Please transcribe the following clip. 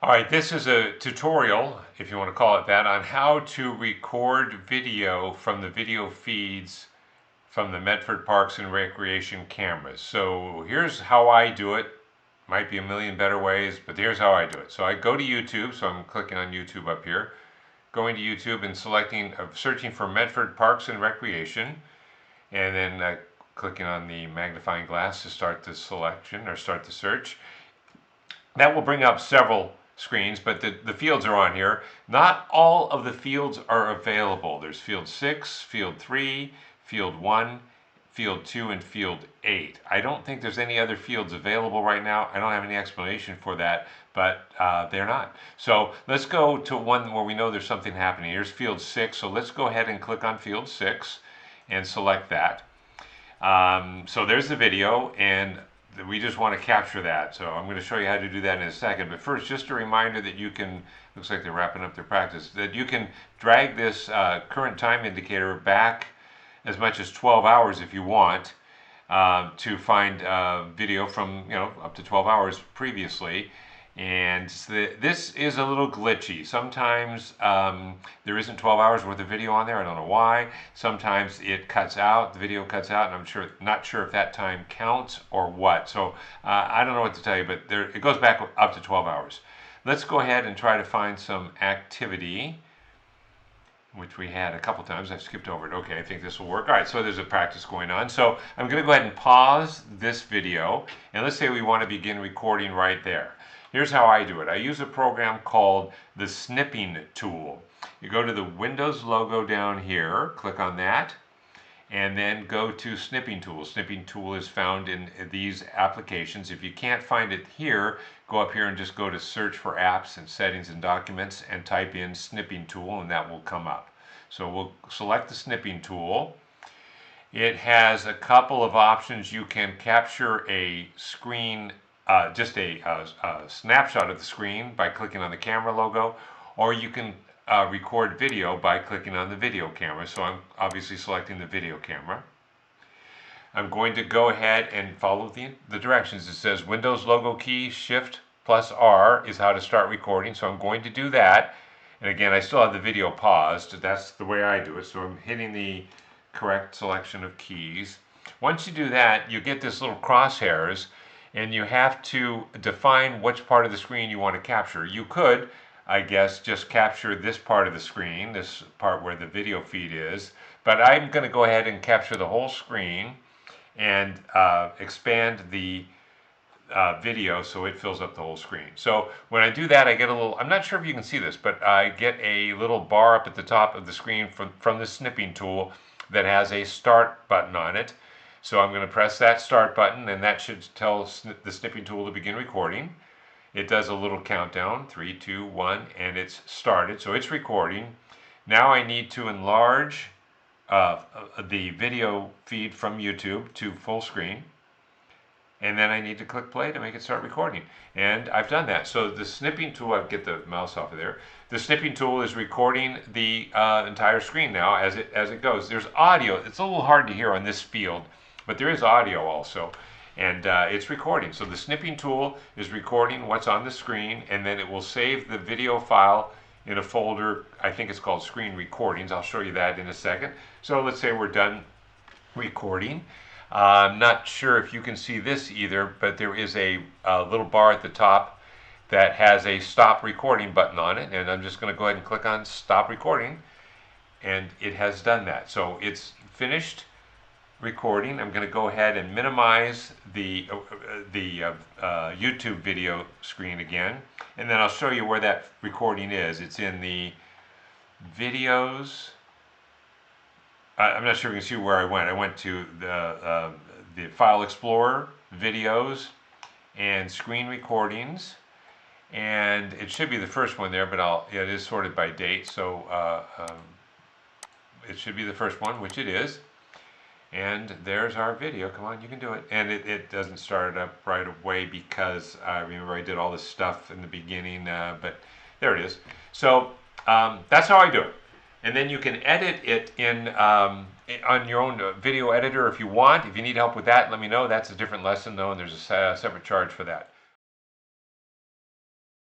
All right, this is a tutorial, if you want to call it that, on how to record video from the video feeds from the Medford Parks and Recreation cameras. So here's how I do it. Might be a million better ways, but here's how I do it. So I go to YouTube, so I'm clicking on YouTube up here, going to YouTube and searching for Medford Parks and Recreation, and then clicking on the magnifying glass to start the selection or start the search. That will bring up several screens, but the fields are on here. Not all of the fields are available. There's field 6, field 3, field 1, field 2, and field 8. I don't think there's any other fields available right now. I don't have any explanation for that, but they're not. So let's go to one where we know there's something happening. Here's field 6, so let's go ahead and click on field 6 and select that. So there's the video, and we just want to capture that. So I'm going to show you how to do that in a second. But first, just a reminder that you can, looks like they're wrapping up their practice, that you can drag this current time indicator back as much as 12 hours if you want to find video from, up to 12 hours previously. And this is a little glitchy. Sometimes there isn't 12 hours worth of video on there. I don't know why. Sometimes it cuts out, the video cuts out, and I'm not sure if that time counts or what. So I don't know what to tell you, but it goes back up to 12 hours. Let's go ahead and try to find some activity, which we had a couple times. I've skipped over it. Okay, I think this will work. All right, so there's a practice going on. So I'm going to go ahead and pause this video, and let's say we want to begin recording right there. Here's how I do it. I use a program called the snipping tool. You go to the Windows logo down here, click on that, and then go to snipping tool. Snipping tool is found in these applications. If you can't find it here, go up here and just go to search for apps and settings and documents and type in snipping tool, and that will come up. So we'll select the snipping tool. It has a couple of options. You can capture a screen, just a snapshot of the screen by clicking on the camera logo, or you can record video by clicking on the video camera. So I'm obviously selecting the video camera. I'm going to go ahead and follow the directions. It says Windows logo key, Shift plus R is how to start recording. So I'm going to do that. And again, I still have the video paused. That's the way I do it. So I'm hitting the correct selection of keys. Once you do that, you get this little crosshairs, and you have to define which part of the screen you want to capture. You could, I guess, just capture this part of the screen, this part where the video feed is, but I'm going to go ahead and capture the whole screen and expand the video so it fills up the whole screen. So when I do that, I get a little, I'm not sure if you can see this, but I get a little bar up at the top of the screen from the snipping tool that has a start button on it. So I'm going to press that start button, and that should tell the snipping tool to begin recording. It does a little countdown, 3, 2, 1, and it's started. So it's recording. Now I need to enlarge the video feed from YouTube to full screen. And then I need to click play to make it start recording. And I've done that. So the snipping tool, I'll get the mouse off of there. The snipping tool is recording the entire screen now as it goes. There's audio. It's a little hard to hear on this field, but there is audio also, and it's recording. So the snipping tool is recording what's on the screen, and then it will save the video file in a folder. I think it's called Screen Recordings. I'll show you that in a second. So let's say we're done recording. I'm not sure if you can see this either, but there is a little bar at the top that has a stop recording button on it, and I'm just going to go ahead and click on stop recording, and it has done that. So it's finished recording. I'm going to go ahead and minimize the YouTube video screen again, and then I'll show you where that recording is. It's in the videos. I'm not sure if you can see where I went. I went to the File Explorer, Videos, and Screen Recordings, and it should be the first one there, but it is sorted by date, so it should be the first one, which it is. And there's our video. Come on, you can do it. And it doesn't start it up right away because I remember I did all this stuff in the beginning, but there it is. So that's how I do it. And then you can edit it on your own video editor if you want. If you need help with that, let me know. That's a different lesson though, and there's a separate charge for that.